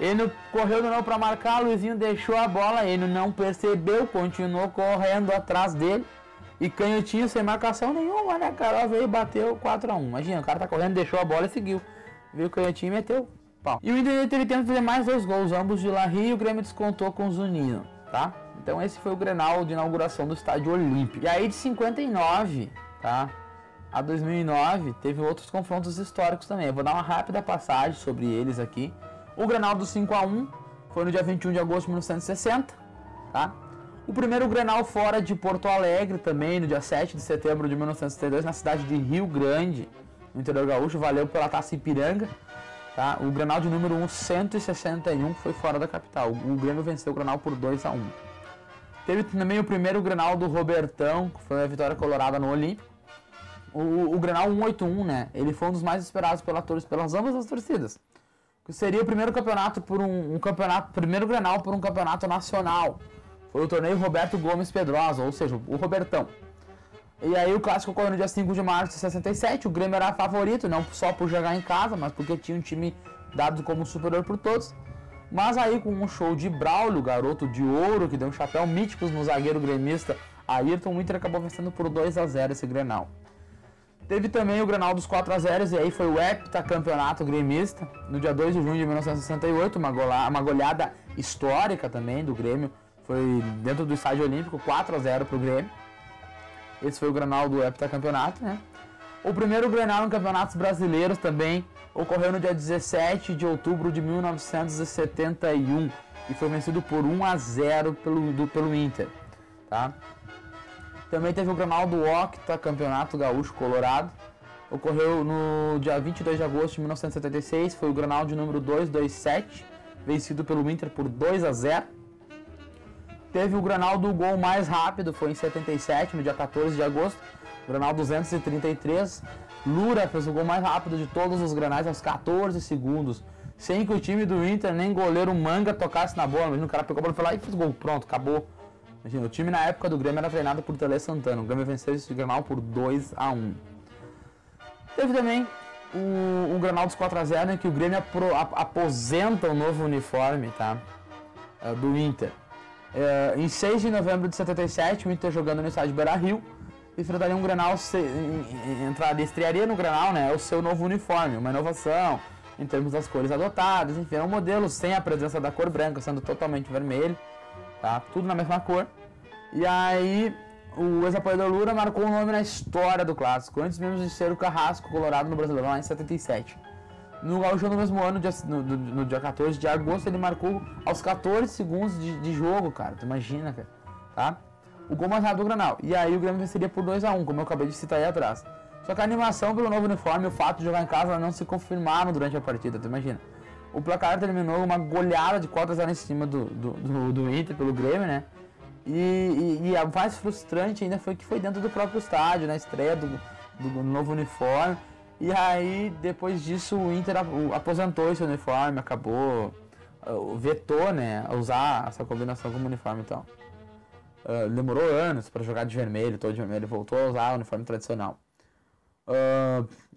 Enio correu de novo para marcar, Luizinho deixou a bola, Enio não percebeu, continuou correndo atrás dele, e canhotinho sem marcação nenhuma, né, cara, veio e bateu 4-1, imagina, o cara tá correndo, deixou a bola e seguiu, veio o canhotinho e meteu pau. E o Inter teve tempo de fazer mais 2 gols, ambos de Larry, e o Grêmio descontou com o Zunino, tá? Então esse foi o Grenal de inauguração do Estádio Olímpico. E aí de 59, tá, a 2009, teve outros confrontos históricos também, eu vou dar uma rápida passagem sobre eles aqui. O Grenal do 5-1 foi no dia 21 de agosto de 1960, tá? O primeiro Grenal fora de Porto Alegre também, no dia 7 de setembro de 1972, na cidade de Rio Grande, no interior gaúcho, valeu pela Taça Ipiranga, tá? O Grenal de número 161 foi fora da capital, o Grêmio venceu o Grenal por 2-1. Teve também o primeiro Grenal do Robertão, que foi a vitória colorada no Olímpico. O Grenal 181, né? Ele foi um dos mais esperados pelas ambas as torcidas. Seria o primeiro campeonato primeiro Grenal por um campeonato nacional. Foi o torneio Roberto Gomes Pedrosa, ou seja, o Robertão. E aí o clássico ocorreu no dia 5 de março de 67, o Grêmio era favorito, não só por jogar em casa, mas porque tinha um time dado como superior por todos. Mas aí com um show de Braulio, garoto de ouro, que deu um chapéu mítico no zagueiro gremista Ayrton, o Inter acabou vencendo por 2-0 esse Grenal. Teve também o Grenal dos 4-0, e aí foi o heptacampeonato gremista, no dia 2 de junho de 1968, uma goleada histórica também do Grêmio, foi dentro do Estádio Olímpico, 4-0 pro Grêmio. Esse foi o Grenal do heptacampeonato, né? O primeiro Grenal em campeonatos brasileiros também ocorreu no dia 17 de outubro de 1971, e foi vencido por 1-0 pelo Inter, tá? Também teve o Grenal do Octa Campeonato Gaúcho Colorado. Ocorreu no dia 22 de agosto de 1976. Foi o Grenal de número 227, vencido pelo Inter por 2-0. Teve o Grenal do gol mais rápido, foi em 77, no dia 14 de agosto. Grenal 233. Lura fez o gol mais rápido de todos os Grenais aos 14 segundos. Sem que o time do Inter, nem goleiro Manga, tocasse na bola. Imagina, o cara pegou a bola e foi lá e fez gol. Pronto, acabou. Imagina, o time na época do Grêmio era treinado por Tele Santana. O Grêmio venceu esse Grenal por 2-1. Teve também o Grenal dos 4-0, em que o Grêmio aposenta o novo uniforme, tá? Do Inter. Em 6 de novembro de 77, o Inter jogando no estádio Beira-Rio, enfrentaria um Grenal, estrearia no Grenal, né? O seu novo uniforme, uma inovação em termos das cores adotadas, enfim, é um modelo sem a presença da cor branca, sendo totalmente vermelho. Tá? Tudo na mesma cor. E aí o ex-apoiador Lura marcou um nome na história do clássico, antes mesmo de ser o Carrasco Colorado no Brasileirão lá em 77. No Gaúcho no mesmo ano, no dia 14 de agosto, ele marcou aos 14 segundos de jogo, cara. Tu imagina, cara. Tá? O gol mais rápido do Grenal. E aí o Grêmio venceria por 2-1, como eu acabei de citar aí atrás. Só que a animação pelo novo uniforme e o fato de jogar em casa não se confirmaram durante a partida, tu imagina. O placar terminou uma goleada de 4-0 em cima do Inter pelo Grêmio, né? E a mais frustrante ainda foi que foi dentro do próprio estádio, na estreia do novo uniforme. E aí, depois disso, o Inter aposentou esse uniforme, acabou, vetou, né, a usar essa combinação como uniforme, então. Demorou anos para jogar de vermelho, todo de vermelho, voltou a usar o uniforme tradicional.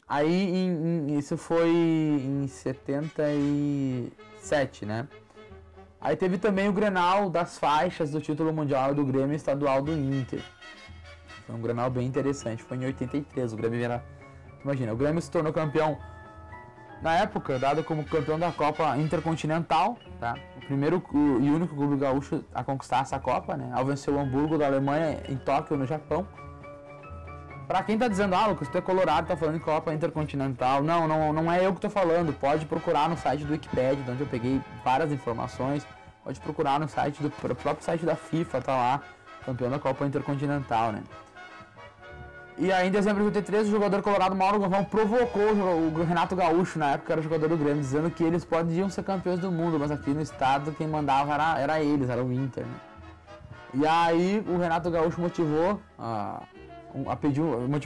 Aí isso foi em 77, né? Aí teve também o Grenal das faixas do título mundial do Grêmio estadual do Inter. Foi um Grenal bem interessante, foi em 83, o Grêmio era... Imagina, o Grêmio se tornou campeão na época, dado como campeão da Copa Intercontinental, tá? O primeiro e único clube gaúcho a conquistar essa Copa, né? Ao vencer o Hamburgo da Alemanha em Tóquio, no Japão. Pra quem tá dizendo, Lucas, tu é colorado, tá falando de Copa Intercontinental. Não é eu que tô falando. Pode procurar no site do Wikipedia, onde eu peguei várias informações. Pode procurar no site do próprio site da FIFA, tá lá, campeão da Copa Intercontinental, né? E aí, em dezembro de 83, o jogador colorado Mauro Galvão provocou o Renato Gaúcho, na época era o jogador do Grêmio, dizendo que eles podiam ser campeões do mundo, mas aqui no estado quem mandava era eles, era o Inter, né? E aí o Renato Gaúcho motivou o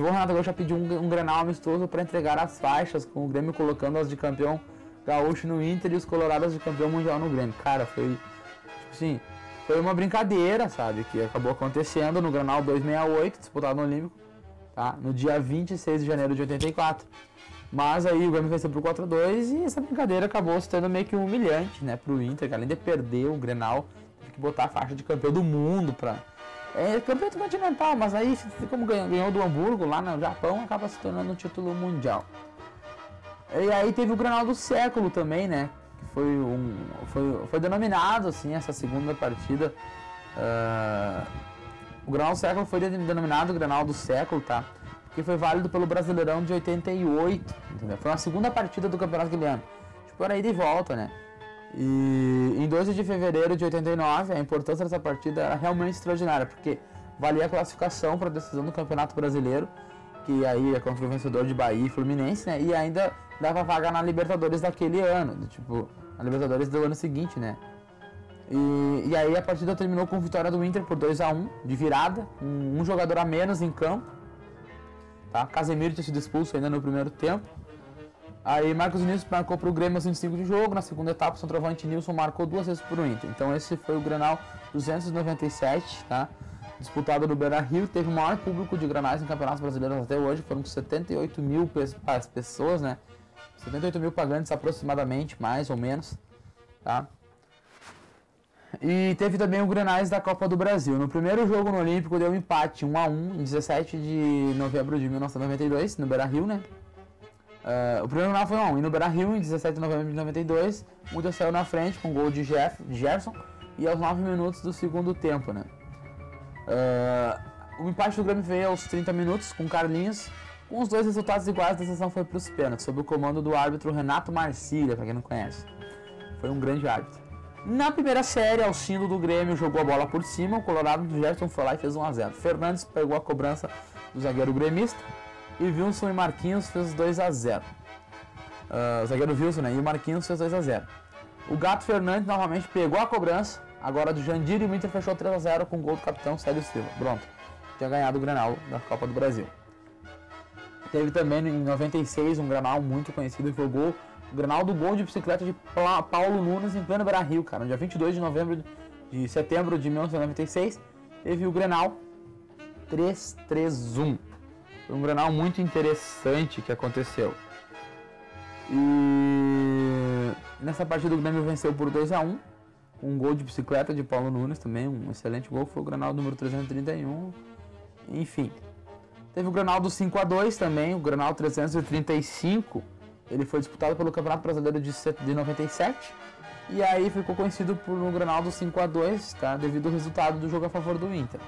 Renato Gaúcho a pedir um Grenal amistoso para entregar as faixas, com o Grêmio colocando as de campeão gaúcho no Inter e os colorados de campeão mundial no Grêmio. Cara, foi, tipo assim, foi uma brincadeira, sabe, que acabou acontecendo no Grenal 268, disputado no Olímpico. Tá? No dia 26 de janeiro de 84. Mas aí o Grêmio venceu por 4-2 e essa brincadeira acabou se tornando meio que humilhante, né, pro Inter, que além de perder o Grenal, teve que botar a faixa de campeão do mundo pra... campeonato continental, mas aí, como ganhou do Hamburgo lá no Japão, acaba se tornando um título mundial. E aí teve o Grenal do século também, né, que foi denominado, assim, essa segunda partida... O Grenal do século foi denominado Grenal do século, tá? Porque foi válido pelo Brasileirão de 88, entendeu? Foi a segunda partida do Campeonato Guilherme. Tipo, era ida e volta, né? E em 12 de fevereiro de 89, a importância dessa partida era realmente extraordinária, porque valia a classificação para a decisão do Campeonato Brasileiro, que aí é contra o vencedor de Bahia e Fluminense, né? E ainda dava vaga na Libertadores daquele ano, tipo, na Libertadores do ano seguinte, né? E aí a partida terminou com vitória do Inter por 2-1, de virada, com um jogador a menos em campo. Tá? Casemiro tinha sido expulso ainda no primeiro tempo. Aí Marcos Vinícius marcou para o Grêmio aos 25 de jogo. Na segunda etapa, o centroavante Nilson marcou 2 vezes para o Inter. Então esse foi o Grenal 297, tá? Disputado no Beira-Rio. Teve o maior público de grenais em campeonatos brasileiros até hoje. Foram 78 mil pessoas, né? 78 mil pagantes aproximadamente, mais ou menos, tá? E teve também o Grenais da Copa do Brasil. No primeiro jogo no Olímpico deu um empate 1-1 em 17 de novembro de 1992, no Beira-Rio, né? O primeiro Grenal foi 1-1 e no Beira-Rio, em 17 de novembro de 92, o Inter saiu na frente com gol de Gerson e aos 9 minutos do segundo tempo, né? O empate do Grêmio veio aos 30 minutos com Carlinhos. Com os dois resultados iguais, a decisão foi para os pênaltis, sob o comando do árbitro Renato Marcília, para quem não conhece. Foi um grande árbitro. Na primeira série, Alcindo do Grêmio jogou a bola por cima, o colorado do Gerson foi lá e fez 1-0. Fernandes pegou a cobrança do zagueiro gremista e Wilson e Marquinhos fez 2-0. O zagueiro Wilson, né? E o Marquinhos fez 2-0. O Gato Fernandes novamente pegou a cobrança, agora do Jandir, e o Inter fechou 3-0 com o gol do capitão Célio Silva. Pronto, tinha ganhado o Grenal da Copa do Brasil. Teve também em 96 um Grenal muito conhecido que foi o Grenal do gol de bicicleta de Paulo Nunes em pleno Beira-Rio, cara. No dia 22 de setembro de 1996, teve o Grenal 3-3-1. Foi um Grenal muito interessante que aconteceu. E nessa partida o Grêmio venceu por 2-1, com um gol de bicicleta de Paulo Nunes também, um excelente gol, foi o Grenal número 331. Enfim, teve o Grenal do 5-2 também, o Grenal 335. Ele foi disputado pelo Campeonato Brasileiro de 97 e aí ficou conhecido por um Grenal do 5-2, tá? Devido ao resultado do jogo a favor do Inter.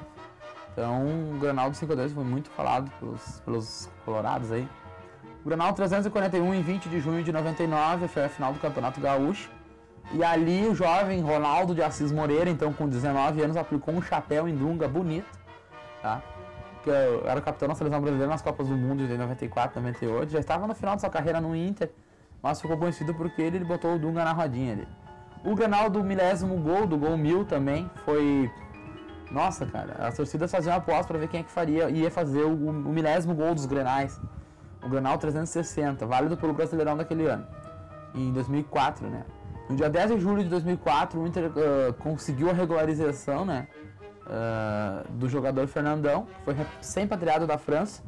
Então, o Grenal do 5-2 foi muito falado pelos colorados aí. O Grenal 341 em 20 de junho de 99 foi a final do Campeonato Gaúcho. E ali o jovem Ronaldo de Assis Moreira, então com 19 anos, aplicou um chapéu em Dunga bonito, tá? Que era o capitão da seleção brasileira nas Copas do Mundo de 94, 98, já estava no final de sua carreira no Inter, mas ficou conhecido porque ele botou o Dunga na rodinha ali. O Grenal do milésimo gol, do gol 1000 também, foi... Nossa, cara, as torcidas faziam aposta para ver quem é que ia fazer o milésimo gol dos Grenais. O Grenal 360, válido pelo Brasileirão daquele ano, em 2004, né? No dia 10 de julho de 2004, o Inter conseguiu a regularização, né? Do jogador Fernandão, que foi recém-patriado da França,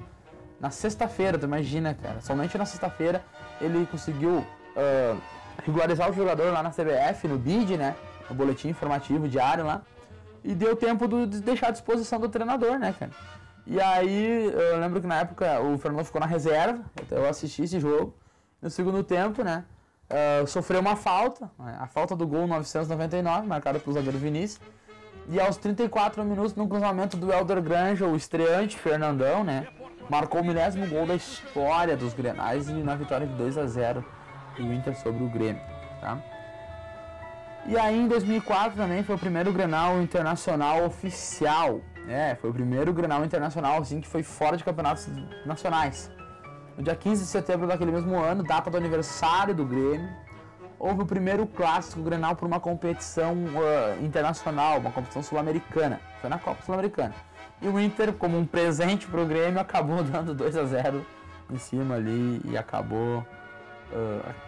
na sexta-feira, tu imagina, cara, somente na sexta-feira ele conseguiu regularizar o jogador lá na CBF, no BID, né, no boletim informativo diário lá, e deu tempo de deixar à disposição do treinador, né, cara. E aí, eu lembro que na época o Fernandão ficou na reserva, eu assisti esse jogo, No segundo tempo, né, sofreu uma falta, né, a falta do gol 999, marcada pelo zagueiro Vinícius. E aos 34 minutos, no cruzamento do Elder Granja, o estreante Fernandão, né, marcou o 10º gol da história dos Grenais e na vitória de 2-0 do Inter sobre o Grêmio, tá? E aí em 2004 também foi o primeiro Grenal internacional oficial, foi o primeiro Grenal internacional assim que foi fora de campeonatos nacionais. No dia 15 de setembro daquele mesmo ano, data do aniversário do Grêmio, houve o primeiro clássico Grenal por uma competição internacional, uma competição sul-americana, foi na Copa Sul-Americana. E o Inter, como um presente para o Grêmio, acabou dando 2-0 em cima ali e acabou,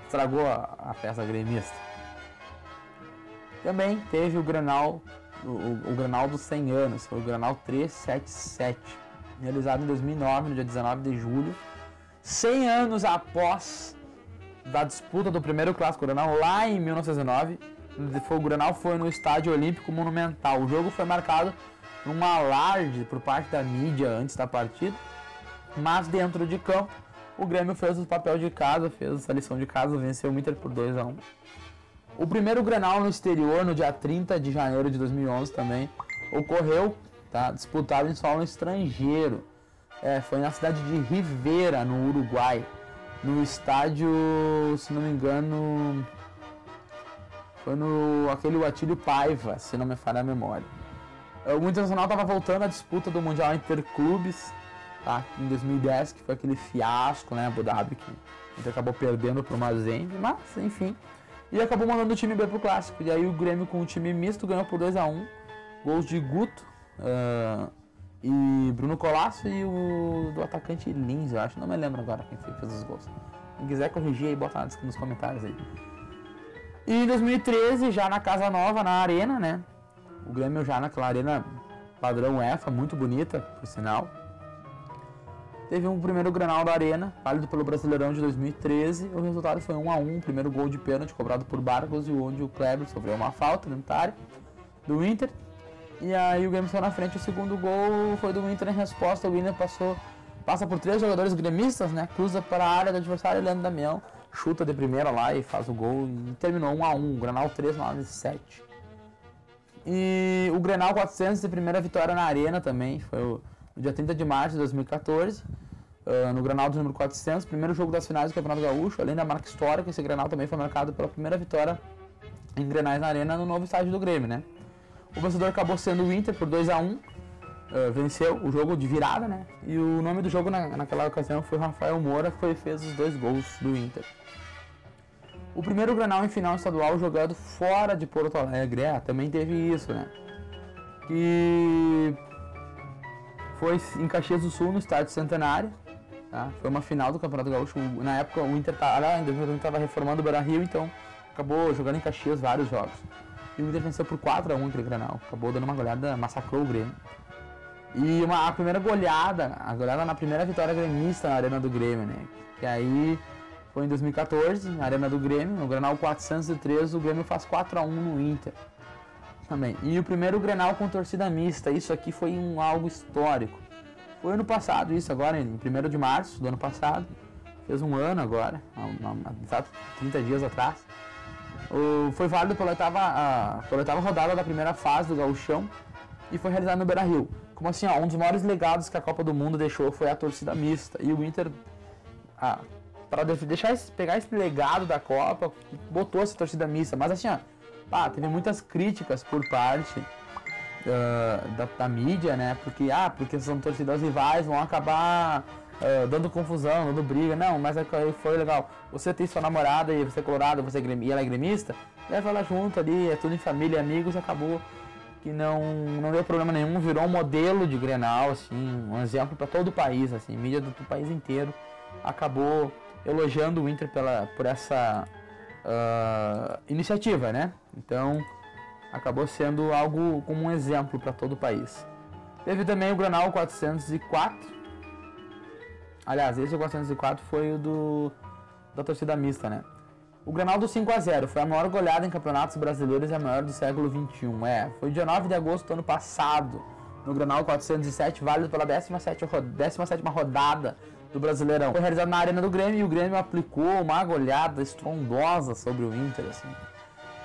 estragou a festa gremista. Também teve o Grenal, o Grenal dos 100 anos, foi o Grenal 377, realizado em 2009, no dia 19 de julho, 100 anos após da disputa do primeiro clássico Grenal lá em 1909. O Grenal foi no Estádio Olímpico Monumental. O jogo foi marcado por um alarde por parte da mídia antes da partida, mas dentro de campo o Grêmio fez o papel de casa, fez a lição de casa, venceu o Inter por 2-1. O primeiro Grenal no exterior, no dia 30 de janeiro de 2011 também, ocorreu, tá, disputado em solo estrangeiro. Foi na cidade de Rivera, no Uruguai, no estádio, se não me engano, foi no aquele Atílio Paiva, se não me falha a memória. O Internacional estava voltando à disputa do Mundial Interclubes, tá, em 2010, que foi aquele fiasco, né, Abu Dhabi, que a gente acabou perdendo para o Mazembe, mas enfim. E acabou mandando o time B pro clássico. E aí o Grêmio com o time misto ganhou por 2-1. Gols de Guto e Bruno Colasso e o do atacante Lins, eu acho. Não me lembro agora quem fez os gols. Quem quiser corrigir aí, bota nos comentários aí. E em 2013, já na Casa Nova, na Arena, né? O Grêmio já naquela arena padrão UEFA, muito bonita, por sinal. Teve um primeiro Grenal da Arena, válido pelo Brasileirão de 2013. O resultado foi 1-1, primeiro gol de pênalti cobrado por Barcos, e onde o Kleber sofreu uma falta unitária do Inter. E aí o Grêmio saiu na frente, o segundo gol foi do Inter em resposta. O Inter passa por 3 jogadores gremistas, né? Cruza para a área do adversário, Leandro Damião chuta de primeira lá e faz o gol e terminou 1-1, Grenal 397. E o Grenal 400 de primeira vitória na Arena também, foi no dia 30 de março de 2014, no Grenal do número 400, primeiro jogo das finais do Campeonato Gaúcho, além da marca histórica. Esse Grenal também foi marcado pela primeira vitória em Grenais na Arena no novo estádio do Grêmio, né? O vencedor acabou sendo o Inter por 2-1, venceu o jogo de virada, né? E o nome do jogo naquela ocasião foi Rafael Moura, que fez os 2 gols do Inter. O primeiro Grenal em final estadual jogado fora de Porto Alegre, também teve isso, né? Que foi em Caxias do Sul, no Estádio Centenário, tá? Foi uma final do Campeonato Gaúcho. Na época o Inter estava reformando o Beira-Rio, então acabou jogando em Caxias vários jogos. E o Inter venceu por 4-1 aquele Grenal, acabou dando uma goleada, massacrou o Grêmio. E a primeira goleada, a goleada na primeira vitória gremista na Arena do Grêmio, né? Que aí foi em 2014, na Arena do Grêmio, no Grenal 403, o Grêmio faz 4-1 no Inter também. E o primeiro Grenal com torcida mista, isso aqui foi algo histórico. Foi ano passado isso, agora em 1º de março do ano passado, fez um ano agora, exato 30 dias atrás. Foi válido pela oitava rodada da primeira fase do Gauchão e foi realizado no Beira-Rio. Como assim, um dos maiores legados que a Copa do Mundo deixou foi a torcida mista. E o Inter, para pegar esse legado da Copa, botou essa torcida mista. Mas assim, teve muitas críticas por parte da mídia, né? Porque são torcidas rivais, vão acabar dando confusão, dando briga. Não, mas foi legal. Você tem sua namorada e você é colorado, e ela é gremista, leva ela junto ali, é tudo em família, amigos, acabou que não deu problema nenhum, virou um modelo de Grenal, assim, um exemplo para todo o país, assim, mídia do país inteiro acabou elogiando o Inter por essa iniciativa, né? Então acabou sendo algo como um exemplo para todo o país. Teve também o Grenal 404. Aliás, esse 404 foi o da torcida mista, né? O Grenal do 5-0 foi a maior goleada em campeonatos brasileiros e a maior do século XXI. Foi dia 9 de agosto do ano passado, no Grenal 407, válido pela 17ª rodada do Brasileirão foi realizado na Arena do Grêmio e o Grêmio aplicou uma goleada estrondosa sobre o Inter, assim,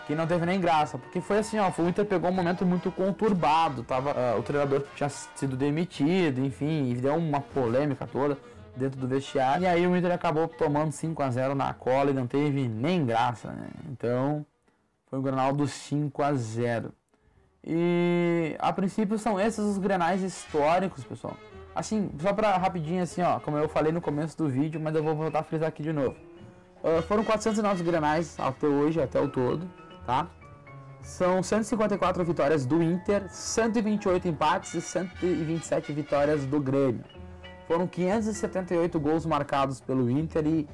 que não teve nem graça, porque foi assim, ó, o Inter pegou um momento muito conturbado, o treinador tinha sido demitido, enfim, e deu uma polêmica toda dentro do vestiário, e aí o Inter acabou tomando 5-0 na cola e não teve nem graça, né? Então, foi um Grenal dos 5-0. E, a princípio, são esses os Grenais históricos, pessoal. Assim, só pra rapidinho, assim, ó, como eu falei no começo do vídeo, mas eu vou voltar a frisar aqui de novo. Foram 409 Grenais até hoje, até o todo, tá? São 154 vitórias do Inter, 128 empates e 127 vitórias do Grêmio. Foram 578 gols marcados pelo Inter e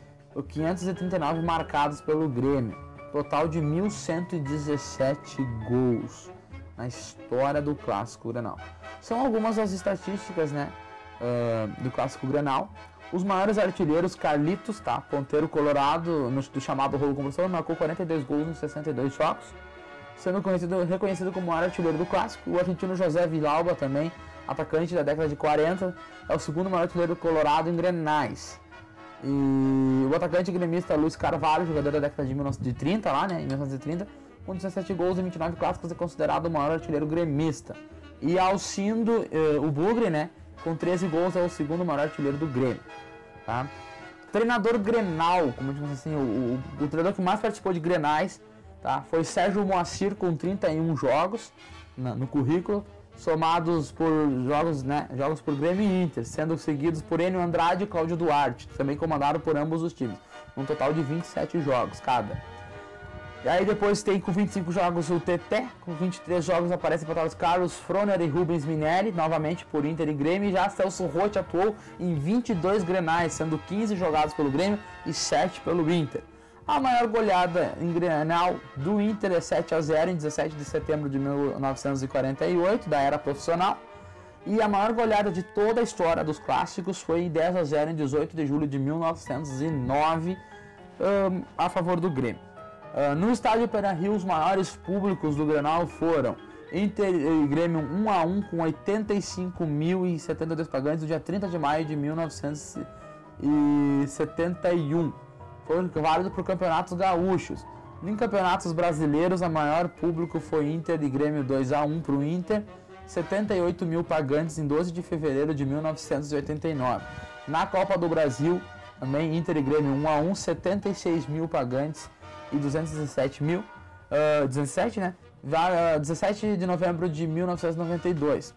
539 marcados pelo Grêmio. Total de 1.117 gols na história do Clássico Grenal. São algumas das estatísticas, né, do Clássico Grenal. Os maiores artilheiros, Carlitos, tá, ponteiro colorado, do chamado rolo compressor, marcou 42 gols nos 62 jogos, sendo reconhecido como o maior artilheiro do Clássico. O argentino José Villalba também, atacante da década de 40, é o segundo maior artilheiro colorado em Grenais. E o atacante gremista Luiz Carvalho, jogador da década de 30 lá, né, em 1930, com 17 gols em 29 clássicos, é considerado o maior artilheiro gremista. E Alcindo, o Bugre, né, com 13 gols, é o segundo maior artilheiro do Grêmio, tá? Treinador Grenal, como digamos assim, o treinador que mais participou de Grenais, tá, foi Sérgio Moacir, com 31 jogos no currículo, somados por jogos por Grêmio e Inter, sendo seguidos por Enio Andrade e Cláudio Duarte, também comandaram por ambos os times, um total de 27 jogos cada. E aí depois tem com 25 jogos o Teté, com 23 jogos aparecem empatados Carlos Froner e Rubens Minelli, novamente por Inter e Grêmio, e já Celso Roth atuou em 22 Grenais, sendo 15 jogados pelo Grêmio e 7 pelo Inter. A maior goleada em Grenal do Inter é 7-0 em 17 de setembro de 1948, da era profissional. E a maior goleada de toda a história dos clássicos foi em 10-0 em 18 de julho de 1909, a favor do Grêmio. No estádio Beira-Rio, os maiores públicos do Grenal foram Inter e Grêmio 1-1 com 85.072 pagantes no dia 30 de maio de 1971. Foi válido para campeonatos gaúchos. Em campeonatos brasileiros, a maior público foi Inter e Grêmio 2-1 para o Inter, 78 mil pagantes em 12 de fevereiro de 1989. Na Copa do Brasil, também Inter e Grêmio 1-1, 76 mil pagantes e 217 mil, 17 de novembro de 1992.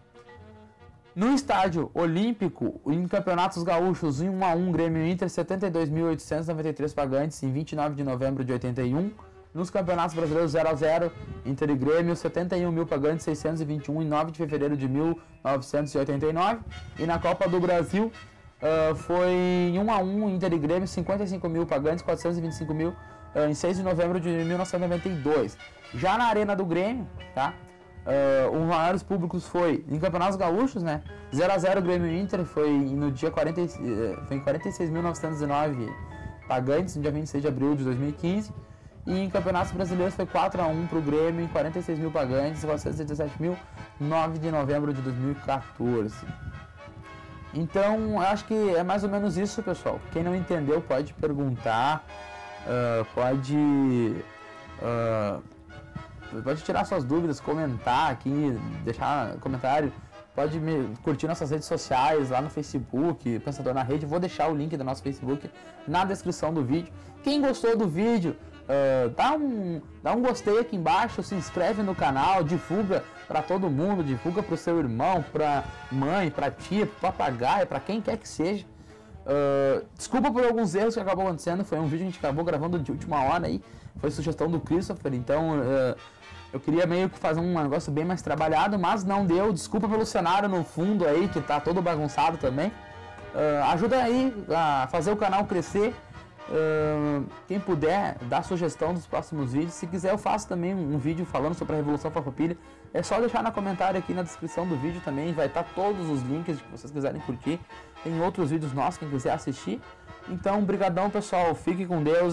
No estádio Olímpico, em campeonatos gaúchos, em 1-1 Grêmio Inter, 72.893 pagantes em 29 de novembro de 81. Nos campeonatos brasileiros 0-0, Inter e Grêmio, 71 mil pagantes, 621 em 9 de fevereiro de 1989. E na Copa do Brasil, foi em 1-1 Inter e Grêmio, 55 mil pagantes, 425 mil em 6 de novembro de 1992. Já na Arena do Grêmio, tá? Os maiores públicos foi em campeonatos gaúchos, né? 0-0 Grêmio Inter foi no dia 46.909 pagantes, no dia 26 de abril de 2015. E em campeonatos brasileiros foi 4-1 para o Grêmio, em 46 mil pagantes, 417 mil, 9 de novembro de 2014. Então, eu acho que é mais ou menos isso, pessoal. Quem não entendeu pode perguntar, pode tirar suas dúvidas, comentar aqui, deixar comentário, pode me curtir nossas redes sociais lá no Facebook, Pensador na Rede. Vou deixar o link do nosso Facebook na descrição do vídeo. Quem gostou do vídeo, dá um gostei aqui embaixo, se inscreve no canal, divulga para todo mundo, divulga para o seu irmão, para mãe, para tia, para papagaio, para quem quer que seja. Desculpa por alguns erros que acabou acontecendo, foi um vídeo que a gente acabou gravando de última hora aí, foi sugestão do Christopher, então eu queria meio que fazer um negócio bem mais trabalhado, mas não deu. Desculpa pelo cenário no fundo aí, que tá todo bagunçado também. Ajuda aí a fazer o canal crescer. Quem puder, dá sugestão dos próximos vídeos. Se quiser, eu faço também um vídeo falando sobre a Revolução Farroupilha. É só deixar no comentário aqui na descrição do vídeo também. Vai estar todos os links que vocês quiserem curtir. Tem outros vídeos nossos, quem quiser assistir. Então, brigadão, pessoal. Fique com Deus.